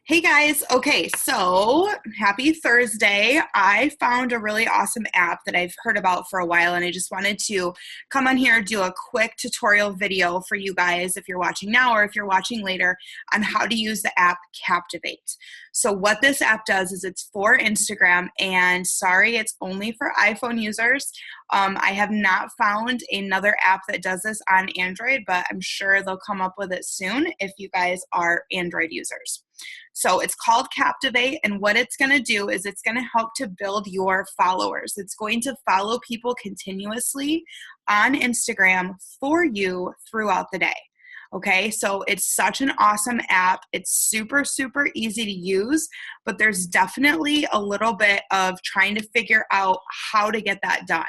Hey guys, okay, so happy Thursday. I found a really awesome app that I've heard about for a while, and I just wanted to come on here and do a quick tutorial video for you guys if you're watching now or if you're watching later on how to use the app Captivate. So what this app does is it's for Instagram, and sorry, it's only for iPhone users. I have not found another app that does this on Android, but I'm sure they'll come up with it soon if you guys are Android users. So it's called Captivate, and what it's going to do is it's going to help to build your followers. It's going to follow people continuously on Instagram for you throughout the day. Okay, so it's such an awesome app. It's super, super easy to use, but there's definitely a little bit of trying to figure out how to get that done.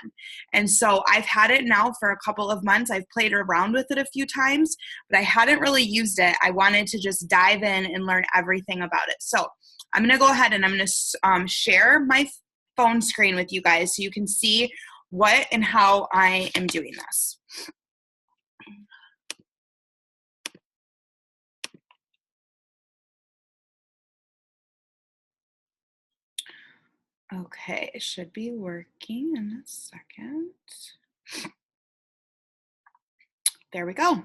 And so I've had it now for a couple of months. I've played around with it a few times, but I hadn't really used it. I wanted to just dive in and learn everything about it. So I'm going to go ahead and I'm going to share my phone screen with you guys so you can see what and how I am doing this. Okay, it should be working in a second. There we go.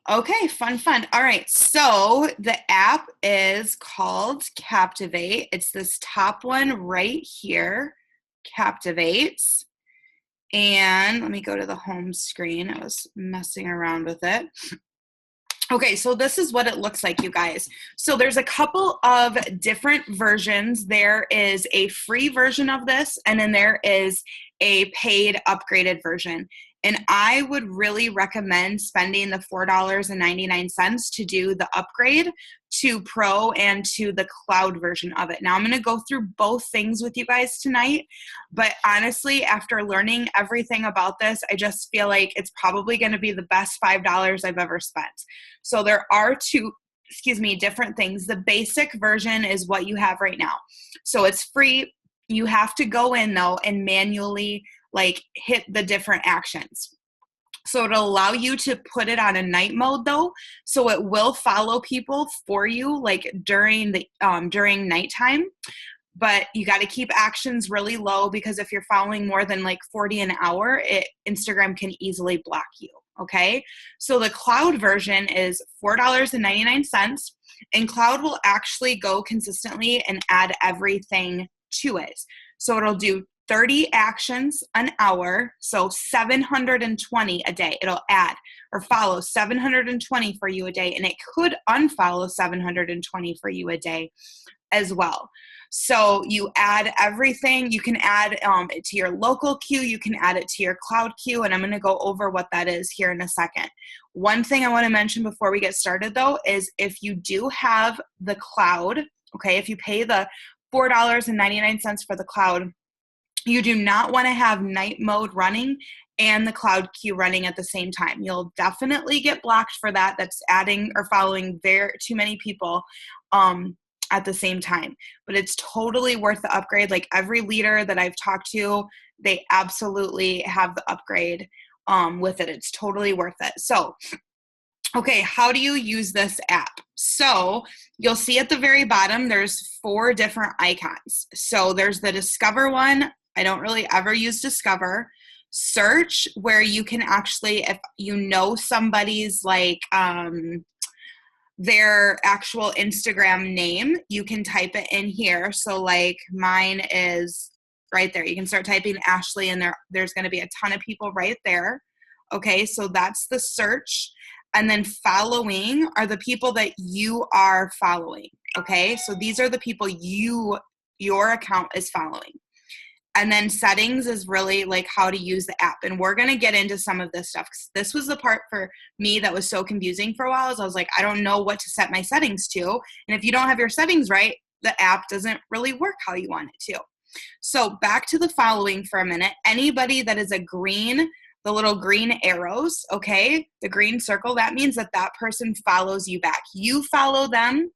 Okay, fun. All right, so the app is called Captivate. It's this top one right here, Captivates. And let me go to the home screen. I was messing around with it. Okay, so this is what it looks like, you guys. So there's a couple of different versions. There is a free version of this, and then there is a paid upgraded version. And I would really recommend spending the $4.99 to do the upgrade to Pro and to the cloud version of it. Now, I'm going to go through both things with you guys tonight, but honestly, after learning everything about this, I just feel like it's probably going to be the best $5 I've ever spent. So there are two different things. The basic version is what you have right now. So it's free. You have to go in though and manually hit the different actions. So it'll allow you to put it on a night mode though. So it will follow people for you during nighttime. But you got to keep actions really low because if you're following more than 40 an hour, Instagram can easily block you. Okay, so the cloud version is $4.99, and cloud will actually go consistently and add everything to it. So it'll do 30 actions an hour, so 720 a day. It'll add or follow 720 for you a day, and it could unfollow 720 for you a day as well. So you add everything. You can add it to your local queue. You can add it to your cloud queue, and I'm going to go over what that is here in a second. One thing I want to mention before we get started, though, is if you do have the cloud, okay, if you pay the $4.99 for the cloud, you do not want to have night mode running and the cloud queue running at the same time. You'll definitely get blocked for that. That's adding or following too many people at the same time. But it's totally worth the upgrade. Like every leader that I've talked to, they absolutely have the upgrade with it. It's totally worth it. So, okay, how do you use this app? So you'll see at the very bottom, there's 4 different icons. So there's the Discover one. I don't really ever use Discover. Search, where you can actually, if you know somebody's their actual Instagram name, you can type it in here. So mine is right there. You can start typing Ashley, and there's going to be a ton of people right there. Okay, so that's the search. And then following are the people that you are following. Okay, so these are the people your account is following. And then settings is really how to use the app. And we're going to get into some of this stuff. This was the part for me that was so confusing for a while. Is I was like, I don't know what to set my settings to. And if you don't have your settings right, the app doesn't really work how you want it to. So back to the following for a minute. Anybody that is the little green arrows, okay, the green circle, that means that person follows you back. You follow them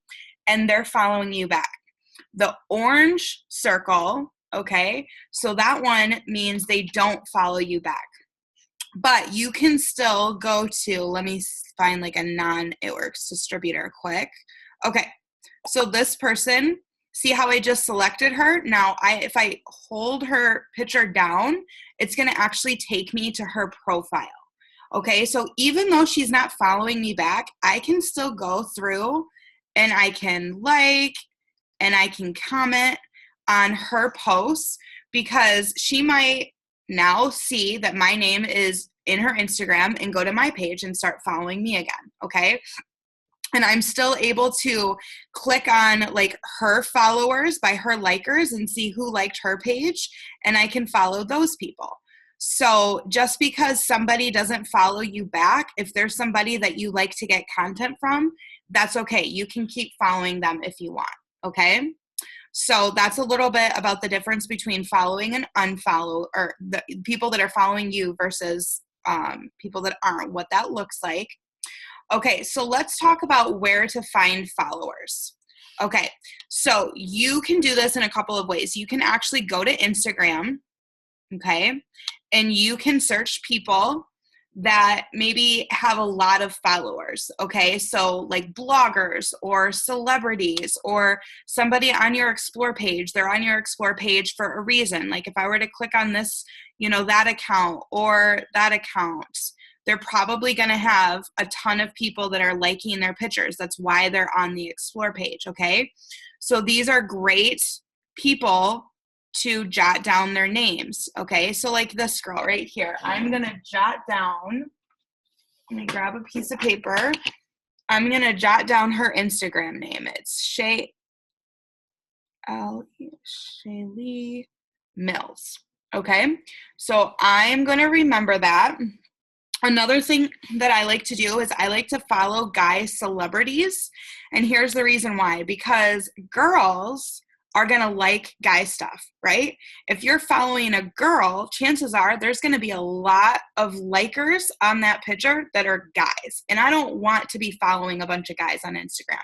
and they're following you back. The orange circle, okay, so that one means they don't follow you back. But you can still go to, let me find like a it works distributor quick. Okay, so this person, see how I just selected her? Now, if I hold her picture down, it's going to actually take me to her profile. Okay, so even though she's not following me back, I can still go through and I can like and I can comment on her posts because she might now see that my name is in her Instagram and go to my page and start following me again. Okay. And I'm still able to click on like her followers by her likers and see who liked her page, and I can follow those people. So just because somebody doesn't follow you back, if there's somebody that you like to get content from, that's okay. You can keep following them if you want. Okay. So that's a little bit about the difference between following and unfollow, or the people that are following you versus people that aren't, what that looks like. Okay, so let's talk about where to find followers. Okay, so you can do this in a couple of ways. You can actually go to Instagram, okay, and you can search people that maybe have a lot of followers, okay? So like bloggers or celebrities or somebody on your Explore page. They're on your Explore page for a reason. Like if I were to click on this, that account or that account, they're probably going to have a ton of people that are liking their pictures. That's why they're on the Explore page, okay? So these are great people to jot down their names, okay? So like this girl right here, I'm going to jot down, let me grab a piece of paper. I'm going to jot down her Instagram name. It's Shaylee Mills, okay? So I'm going to remember that. Another thing that I like to do is I like to follow guy celebrities. And here's the reason why. Because girls are going to like guy stuff, right? If you're following a girl, chances are there's going to be a lot of likers on that picture that are guys. And I don't want to be following a bunch of guys on Instagram.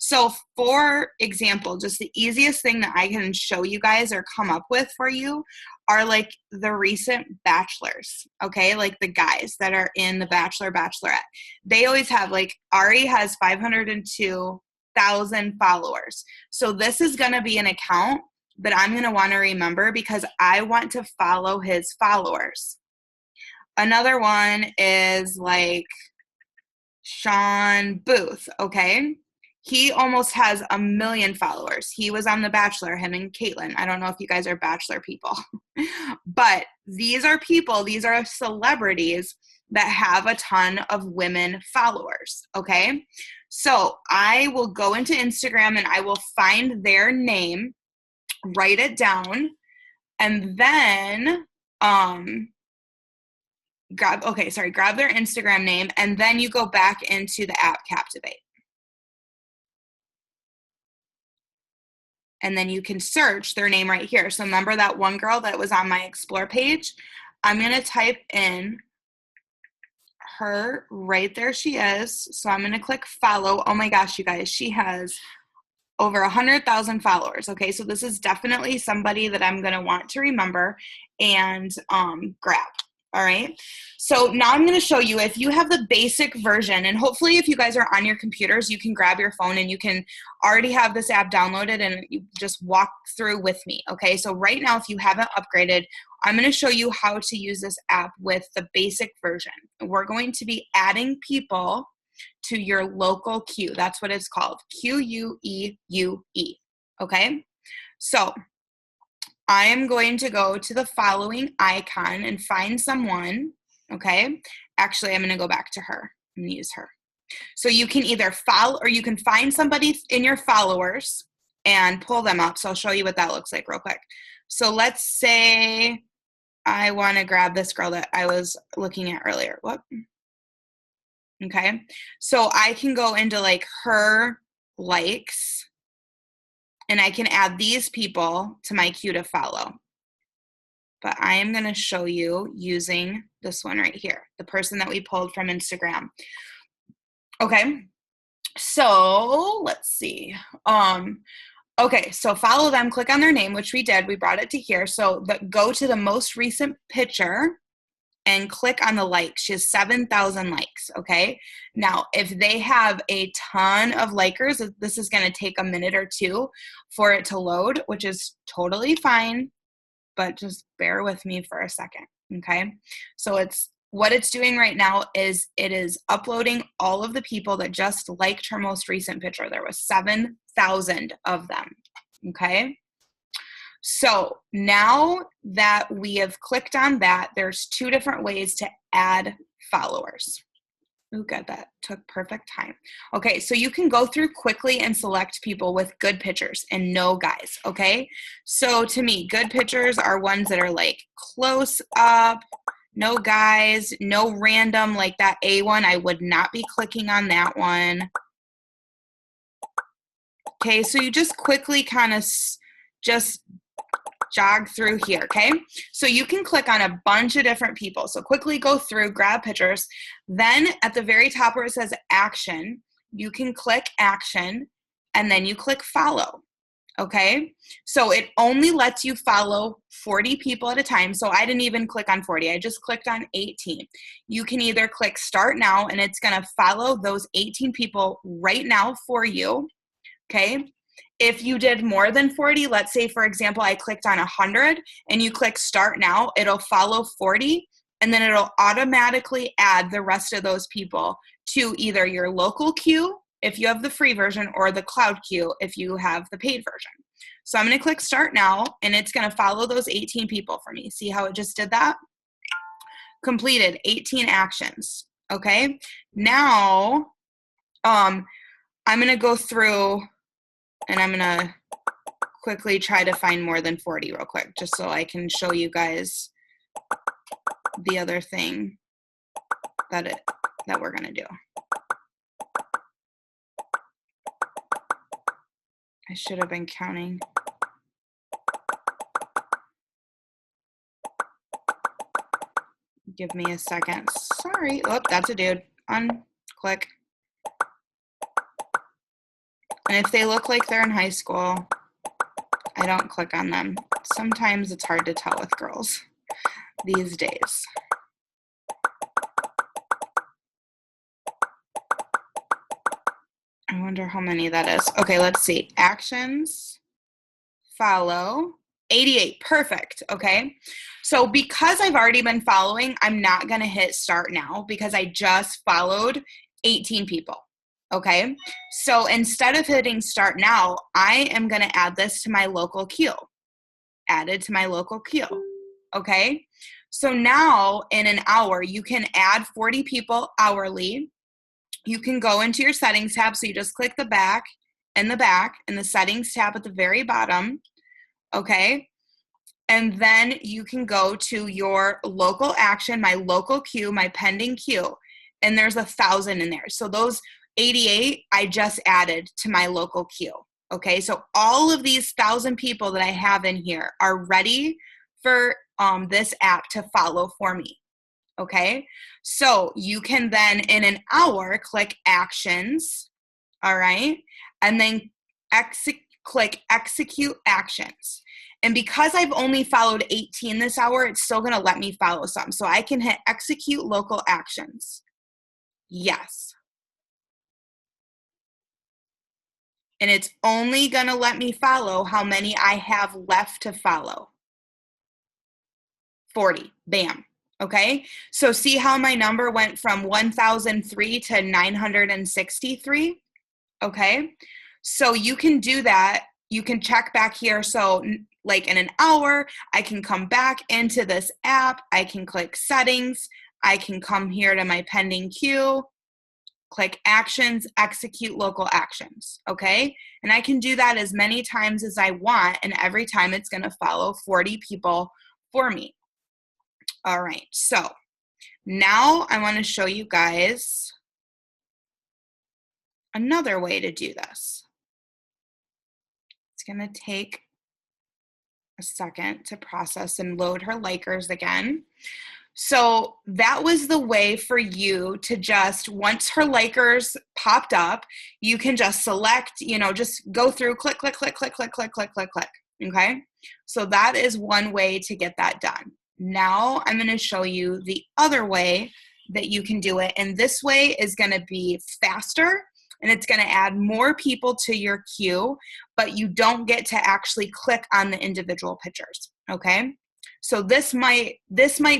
So for example, just the easiest thing that I can show you guys or come up with for you are like the recent bachelors, okay? Like the guys that are in the Bachelor, Bachelorette. They always have, like Ari has 502,000 followers. So this is going to be an account that I'm going to want to remember because I want to follow his followers. Another one is like Sean Booth, okay? He almost has 1 million followers. He was on The Bachelor, him and Caitlyn. I don't know if you guys are Bachelor people, but these are people, these are celebrities that have a ton of women followers, okay? So I will go into Instagram and I will find their name, write it down, and then grab their Instagram name, and then you go back into the app Captivate. And then you can search their name right here. So remember that one girl that was on my Explore page? I'm going to type in her right there. She is. So I'm going to click follow. Oh my gosh, you guys, she has over 100,000 followers. Okay, so this is definitely somebody that I'm going to want to remember and grab. All right, so now I'm going to show you, if you have the basic version, and hopefully if you guys are on your computers, you can grab your phone and you can already have this app downloaded and you just walk through with me. Okay, so right now, if you haven't upgraded, I'm going to show you how to use this app with the basic version. We're going to be adding people to your local queue. That's what it's called, Queue. Okay, so I am going to go to the following icon and find someone, okay? Actually, I'm going to go back to her and use her. So you can either follow, or you can find somebody in your followers and pull them up. So I'll show you what that looks like real quick. So let's say I want to grab this girl that I was looking at earlier. Whoop. Okay. So I can go into like her likes, and I can add these people to my queue to follow. But I am going to show you using this one right here, the person that we pulled from Instagram. Okay, so let's see. Okay, so follow them, click on their name, which we did. We brought it to here. So go to the most recent picture, and click on the like. She has 7,000 likes, okay? Now, if they have a ton of likers, this is going to take a minute or two for it to load, which is totally fine, but just bear with me for a second, okay? So what it's doing right now is it is uploading all of the people that just liked her most recent picture. There was 7,000 of them, okay? So now that we have clicked on that, there's two different ways to add followers. Oh, good, that took perfect time. Okay, so you can go through quickly and select people with good pictures and no guys, okay? So to me, good pictures are ones that are like close up, no guys, no random, like that A one, I would not be clicking on that one. Okay, so you just quickly kind of just jog through here, okay? So you can click on a bunch of different people. So quickly go through, grab pictures. Then at the very top where it says action, you can click action and then you click follow, okay? So it only lets you follow 40 people at a time. So I didn't even click on 40. I just clicked on 18. You can either click start now and it's gonna follow those 18 people right now for you, okay? If you did more than 40, let's say, for example, I clicked on 100 and you click start now, it'll follow 40 and then it'll automatically add the rest of those people to either your local queue if you have the free version or the cloud queue if you have the paid version. So I'm going to click start now and it's going to follow those 18 people for me. See how it just did that? Completed 18 actions. Okay. Now, I'm going to go through and I'm going to quickly try to find more than 40 real quick, just so I can show you guys the other thing that we're going to do. I should have been counting. Give me a second. Sorry. Oh, that's a dude. Unclick. And if they look like they're in high school, I don't click on them. Sometimes it's hard to tell with girls these days. I wonder how many that is. Okay, let's see. Actions, follow, 88. Perfect. Okay. So because I've already been following, I'm not going to hit start now because I just followed 18 people. Okay. So instead of hitting start now, I am going to add this to my local queue. Added to my local queue. Okay. So now in an hour, you can add 40 people hourly. You can go into your settings tab. So you just click the back and the settings tab at the very bottom. Okay. And then you can go to your local action, my local queue, my pending queue, and there's 1,000 in there. So those 88 I just added to my local queue. Okay, so all of these 1,000 people that I have in here are ready for this app to follow for me. Okay, so you can then in an hour click actions, all right, and then click execute actions. And because I've only followed 18 this hour, it's still going to let me follow some. So I can hit execute local actions. Yes. And it's only going to let me follow how many I have left to follow. 40. Bam. Okay. So see how my number went from 1,003 to 963? Okay. So you can do that. You can check back here. So like in an hour, I can come back into this app. I can click settings. I can come here to my pending queue, click actions, execute local actions. Okay. And I can do that as many times as I want. And every time it's going to follow 40 people for me. All right. So now I want to show you guys another way to do this. It's going to take a second to process and load her likers again. So that was the way for you to just, once her likers popped up, you can just select, just go through, click, click, click, click, click, click, click, click, click, click. Okay. So that is one way to get that done. now I'm going to show you the other way that you can do it. And this way is going to be faster and it's going to add more people to your queue, but you don't get to actually click on the individual pictures, okay? So this might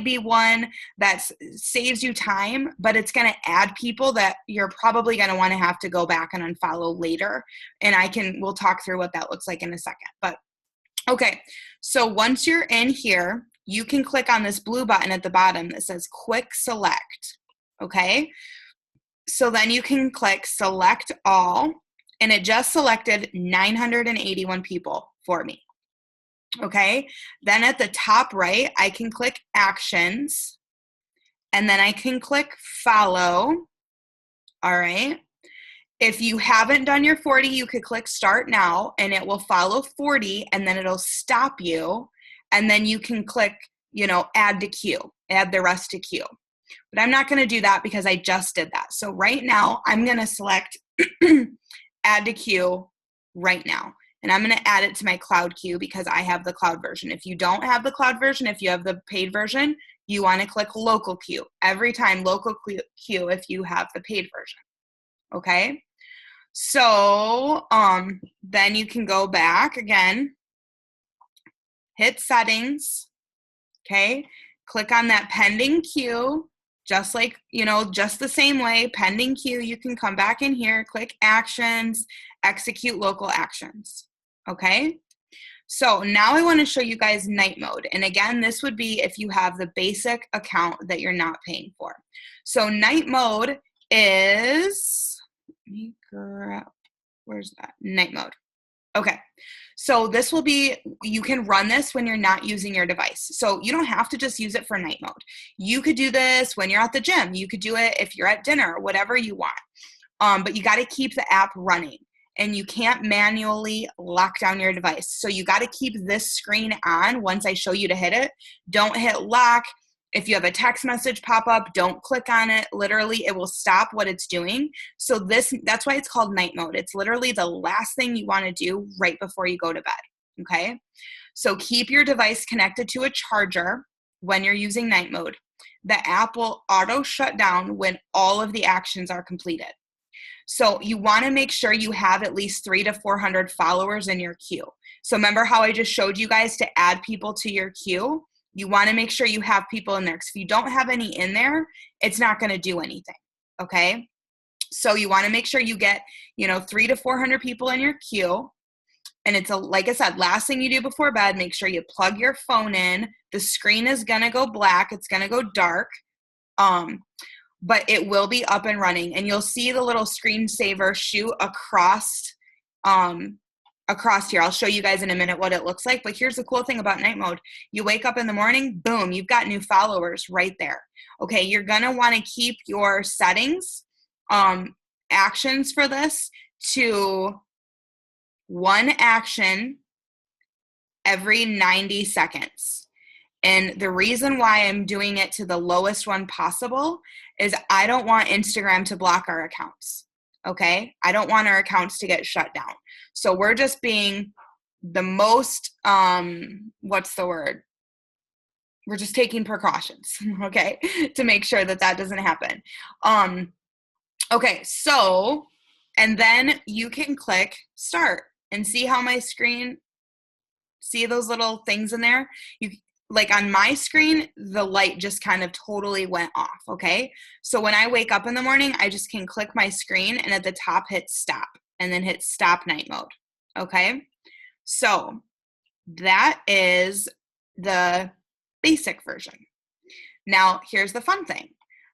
be one that saves you time, but it's going to add people that you're probably going to want to have to go back and unfollow later. And we'll talk through what that looks like in a second. But okay, so once you're in here, you can click on this blue button at the bottom that says Quick Select, okay? So then you can click Select All, and it just selected 981 people for me, okay? Then at the top right, I can click Actions, and then I can click Follow, all right? If you haven't done your 40, you could click Start Now, and it will follow 40, and then it'll stop you, and then you can click, add to queue, add the rest to queue. But I'm not going to do that because I just did that. So right now, I'm going to select Add to queue right now, and I'm going to add it to my cloud queue because I have the cloud version. If you don't have the cloud version, if you have the paid version, you want to click Local Queue. Every time Local Queue if you have the paid version, okay? So then you can go back again, hit Settings, okay? Click on that pending queue, just like, just the same way, pending queue. You can come back in here, click Actions, execute local actions, okay? So now I want to show you guys night mode. And again, this would be if you have the basic account that you're not paying for. So night mode is, where's that? Night mode. Okay. So this will be, you can run this when you're not using your device. So you don't have to just use it for night mode. You could do this when you're at the gym. You could do it if you're at dinner, whatever you want. But you got to keep the app running. And you can't manually lock down your device. So you got to keep this screen on once I show you to hit it. Don't hit lock. If you have a text message pop up, don't click on it. Literally, it will stop what it's doing. So that's why it's called night mode. It's literally the last thing you want to do right before you go to bed, okay? So keep your device connected to a charger when you're using night mode. The app will auto shut down when all of the actions are completed. So you want to make sure you have at least 300 to 400 followers in your queue. So remember how I just showed you guys to add people to your queue? You want to make sure you have people in there, because if you don't have any in there, it's not going to do anything, okay? So you want to make sure you get, 300 to 400 people in your queue. And it's like I said, last thing you do before bed, make sure you plug your phone in. The screen is going to go black. It's going to go dark. But it will be up and running, and you'll see the little screensaver shoot across here. I'll show you guys in a minute what it looks like, but here's the cool thing about night mode. You wake up in the morning, boom, you've got new followers right there. Okay, you're gonna wanna keep your settings, actions for this to one action every 90 seconds. And the reason why I'm doing it to the lowest one possible is I don't want Instagram to block our accounts, okay? I don't want our accounts to get shut down. So we're just being the most, what's the word? We're just taking precautions, okay, to make sure that doesn't happen. Okay, so, and then you can click Start and see how my screen, see those little things in there? Like on my screen, the light just kind of totally went off, okay? So when I wake up in the morning, I just can click my screen and at the top hit stop and then hit stop night mode, okay? So that is the basic version. Now, here's the fun thing.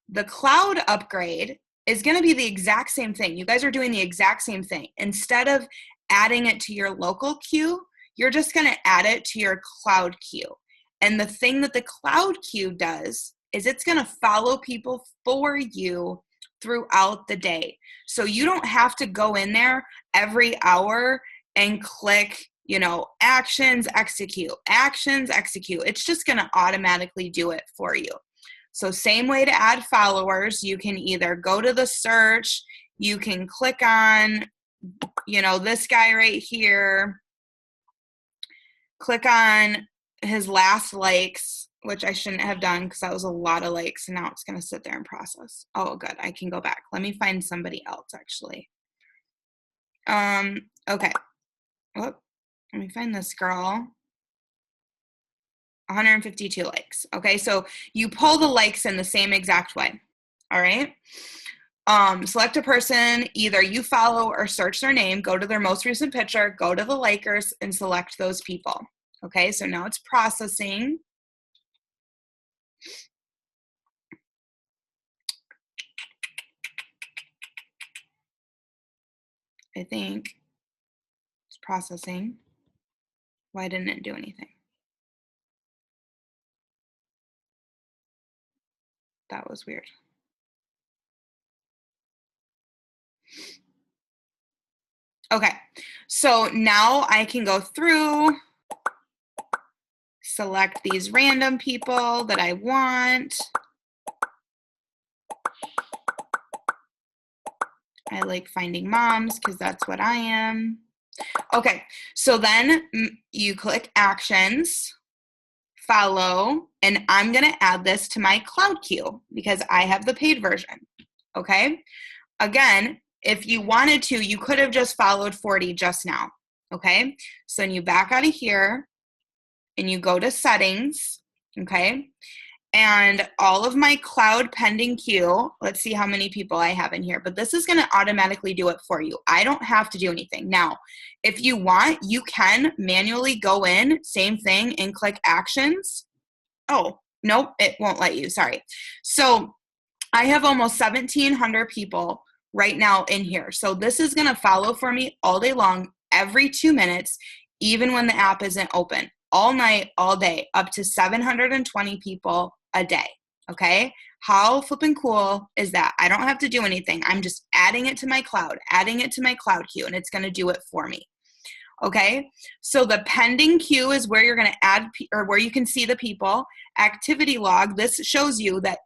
The cloud upgrade is gonna be the exact same thing. You guys are doing the exact same thing. Instead of adding it to your local queue, you're just gonna add it to your cloud queue. And the thing that the cloud queue does is it's going to follow people for you throughout the day. So you don't have to go in there every hour and click, actions, execute, actions, execute. It's just going to automatically do it for you. So same way to add followers, you can either go to the search, you can click on, this guy right here, click on his last likes, which I shouldn't have done because that was a lot of likes, and now it's going to sit there and process. Oh, good. I can go back. Let me find somebody else, actually. Okay. Oh, let me find this girl. 152 likes. Okay, so you pull the likes in the same exact way. All right. Select a person, either you follow or search their name, go to their most recent picture, go to the likers, and select those people. Okay, so now it's processing. I think it's processing. Why didn't it do anything? That was weird. Okay, so now I can go through, select these random people that I want. I like finding moms because that's what I am. Okay, so then you click actions, follow, and I'm going to add this to my cloud queue because I have the paid version. Okay, again, if you wanted to, you could have just followed 40 just now. Okay, so then you back out of here and you go to settings. Okay, and all of my cloud pending queue, let's see how many people I have in here, but this is going to automatically do it for you. I don't have to do anything. Now, if you want, you can manually go in, same thing, and click actions. Oh, nope, it won't let you. Sorry. So I have almost 1,700 people right now in here. So this is going to follow for me all day long, every 2 minutes, even when the app isn't open, all night, all day, up to 720 people a day. Okay. How flipping cool is that? I don't have to do anything. I'm just adding it to my cloud, adding it to my cloud queue, and it's going to do it for me. Okay, so the pending queue is where you're going to add, or where you can see the people. Activity log, this shows you that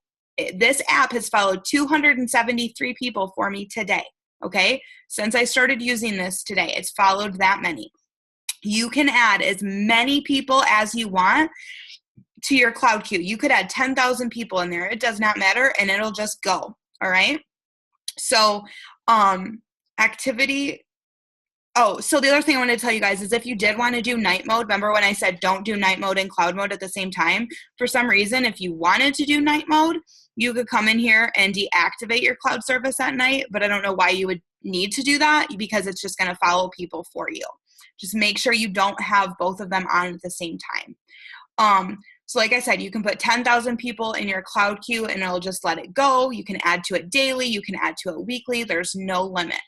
this app has followed 273 people for me today. Okay, since I started using this today, it's followed that many. You can add as many people as you want to your cloud queue. You could add 10,000 people in there. It does not matter, and it'll just go. All right, so activity. Oh, so the other thing I want to tell you guys is if you did want to do night mode, remember when I said don't do night mode and cloud mode at the same time? For some reason, if you wanted to do night mode, you could come in here and deactivate your cloud service at night, but I don't know why you would need to do that because it's just going to follow people for you. Just make sure you don't have both of them on at the same time. So like I said, you can put 10,000 people in your cloud queue and it'll just let it go. You can add to it daily. You can add to it weekly. There's no limit.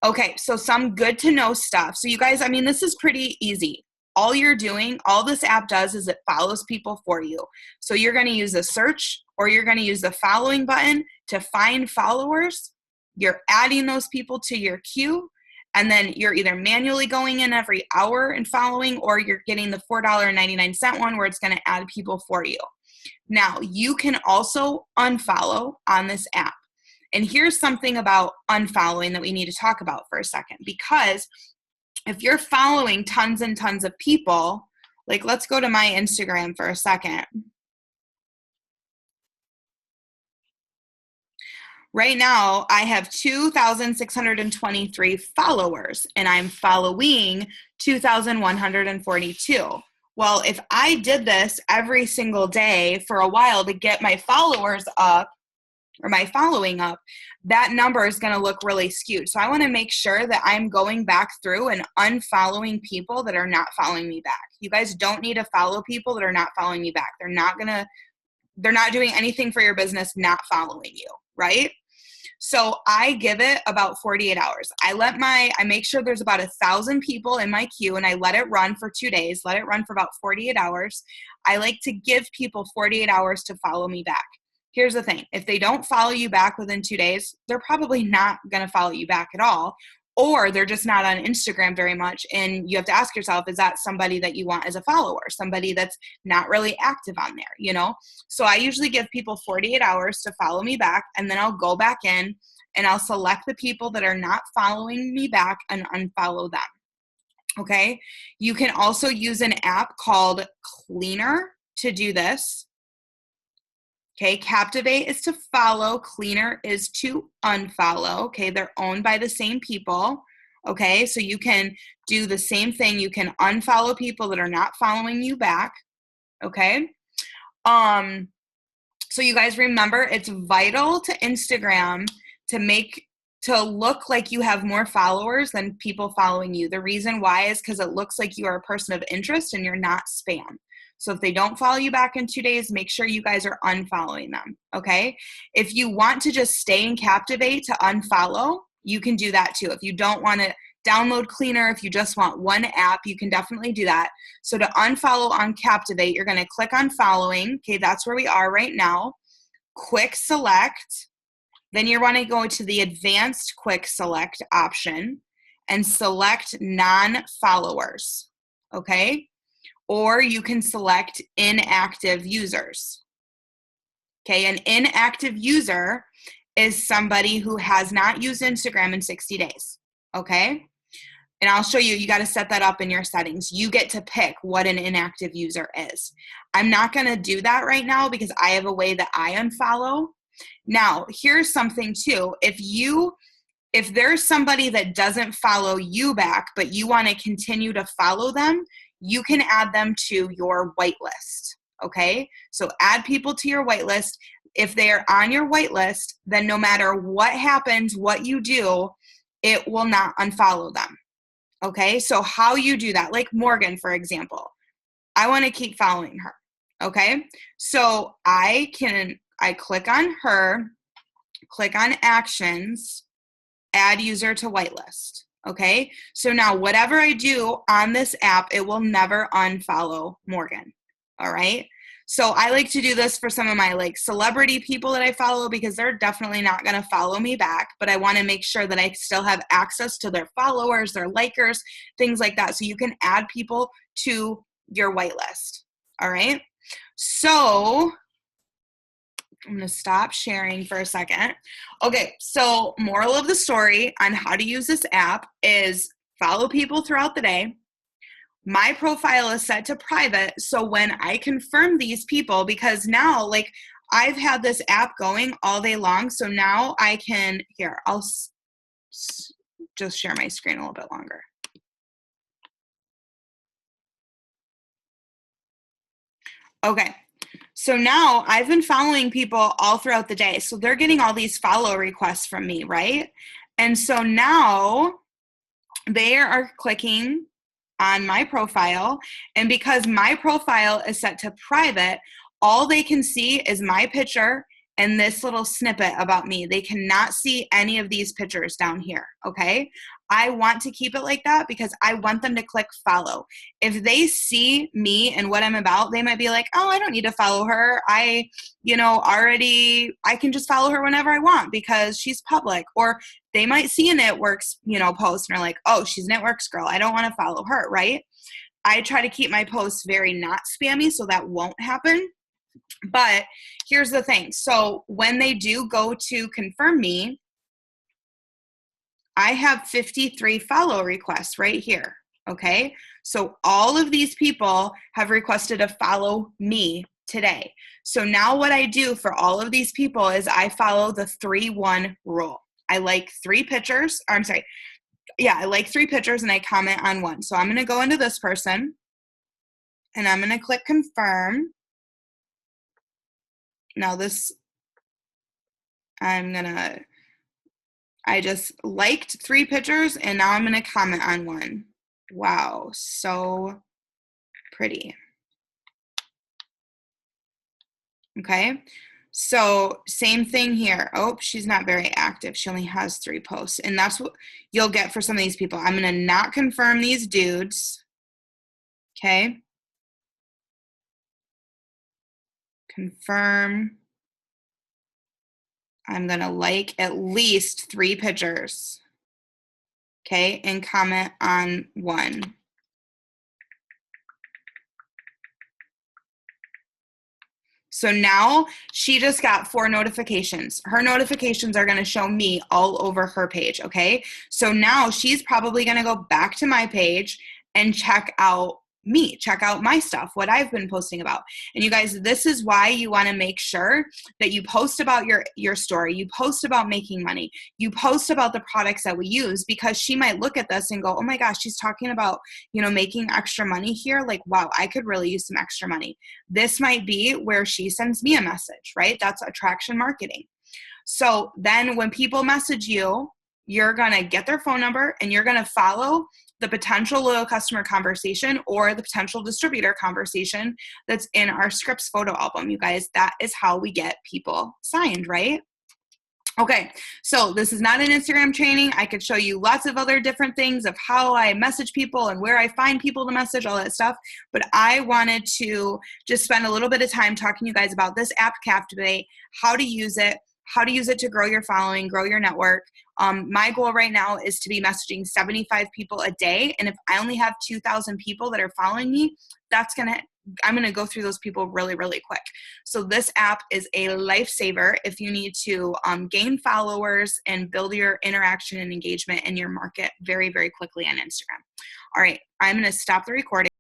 Okay, so some good to know stuff. So you guys, I mean, this is pretty easy. All you're doing, all this app does is it follows people for you. So you're going to use a search or you're going to use the following button to find followers. You're adding those people to your queue. And then you're either manually going in every hour and following, or you're getting the $4.99 one where it's going to add people for you. Now, you can also unfollow on this app. And here's something about unfollowing that we need to talk about for a second, because if you're following tons and tons of people, like let's go to my Instagram for a second. Right now, I have 2,623 followers, and I'm following 2,142. Well, if I did this every single day for a while to get my followers up, or my following up, that number is going to look really skewed. So I want to make sure that I'm going back through and unfollowing people that are not following me back. You guys don't need to follow people that are not following me back. They're not doing anything for your business not following you, right? So I give it about 48 hours. I make sure there's about 1,000 people in my queue and I let it run for 2 days, let it run for about 48 hours. I like to give people 48 hours to follow me back. Here's the thing. If they don't follow you back within 2 days, they're probably not going to follow you back at all. Or they're just not on Instagram very much. And you have to ask yourself, is that somebody that you want as a follower? Somebody that's not really active on there, you know? So I usually give people 48 hours to follow me back. And then I'll go back in and I'll select the people that are not following me back and unfollow them. Okay? You can also use an app called Cleaner. to do this. Okay, Captivate is to follow, Cleaner is to unfollow. Okay, they're owned by the same people. Okay, so you can do the same thing. You can unfollow people that are not following you back. Okay. So you guys remember, it's vital to Instagram to look like you have more followers than people following you. The reason why is because it looks like you are a person of interest and you're not spam. So if they don't follow you back in 2 days, make sure you guys are unfollowing them, okay? If you want to just stay in Captivate to unfollow, you can do that too. If you don't want to download Cleaner, if you just want one app, you can definitely do that. So to unfollow on Captivate, you're going to click on following. Okay, that's where we are right now. Quick select. Then you want to go to the advanced quick select option and select non-followers, okay? Or you can select inactive users. Okay, an inactive user is somebody who has not used Instagram in 60 days, okay? And I'll show you, you got to set that up in your settings. You get to pick what an inactive user is. I'm not going to do that right now because I have a way that I unfollow. Now, here's something too. If there's somebody that doesn't follow you back, but you want to continue to follow them, you can add them to your whitelist, okay? So add people to your whitelist. If they are on your whitelist, then no matter what happens, what you do, it will not unfollow them, okay? So how you do that, like Morgan, for example, I want to keep following her, okay? So I click on her, click on actions, add user to whitelist, okay? So now whatever I do on this app, it will never unfollow Morgan, all right? So I like to do this for some of my like celebrity people that I follow because they're definitely not going to follow me back, but I want to make sure that I still have access to their followers, their likers, things like that. So you can add people to your whitelist, all right? So I'm going to stop sharing for a second. Okay, so moral of the story on how to use this app is follow people throughout the day. My profile is set to private, so when I confirm these people, because now, like, I've had this app going all day long, so now I can, here, I'll just share my screen a little bit longer. Okay. So now I've been following people all throughout the day. So they're getting all these follow requests from me, right? And so now they are clicking on my profile. And because my profile is set to private, all they can see is my picture and this little snippet about me. They cannot see any of these pictures down here, okay? I want to keep it like that because I want them to click follow. If they see me and what I'm about, they might be like, oh, I don't need to follow her. I can just follow her whenever I want because she's public. Or they might see a Knitworks, post and are like, oh, she's a Knitworks girl. I don't want to follow her, right? I try to keep my posts very not spammy so that won't happen. But here's the thing. So when they do go to confirm me, I have 53 follow requests right here, okay? So all of these people have requested to follow me today. So now what I do for all of these people is I follow the 3-1 rule. I like 3 pictures, I like 3 pictures and I comment on one. So I'm gonna go into this person and I'm gonna click confirm. Now I just liked 3 pictures and now I'm going to comment on one. Wow, so pretty. Okay, so same thing here. Oh, she's not very active. She only has 3 posts. And that's what you'll get for some of these people. I'm going to not confirm these dudes. Okay. Confirm. I'm going to like at least 3 pictures. Okay, and comment on one. So now she just got 4 notifications. Her notifications are going to show me all over her page, okay? So now she's probably going to go back to my page and check out me, check out my stuff, what I've been posting about. And you guys, this is why you want to make sure that you post about your story, you post about making money, you post about the products that we use, because she might look at this and go, oh my gosh, she's talking about, making extra money here. Like, wow, I could really use some extra money. This might be where she sends me a message, right? That's attraction marketing. So then when people message you, you're going to get their phone number and you're going to follow the potential loyal customer conversation or the potential distributor conversation that's in our scripts photo album. You guys, that is how we get people signed, right? Okay, so this is not an Instagram training. I could show you lots of other different things of how I message people and where I find people to message, all that stuff. But I wanted to just spend a little bit of time talking to you guys about this app, Captivate, how to use it to grow your following, grow your network. My goal right now is to be messaging 75 people a day. And if I only have 2,000 people that are following me, I'm going to go through those people really, really quick. So this app is a lifesaver if you need to gain followers and build your interaction and engagement in your market very, very quickly on Instagram. All right, I'm going to stop the recording.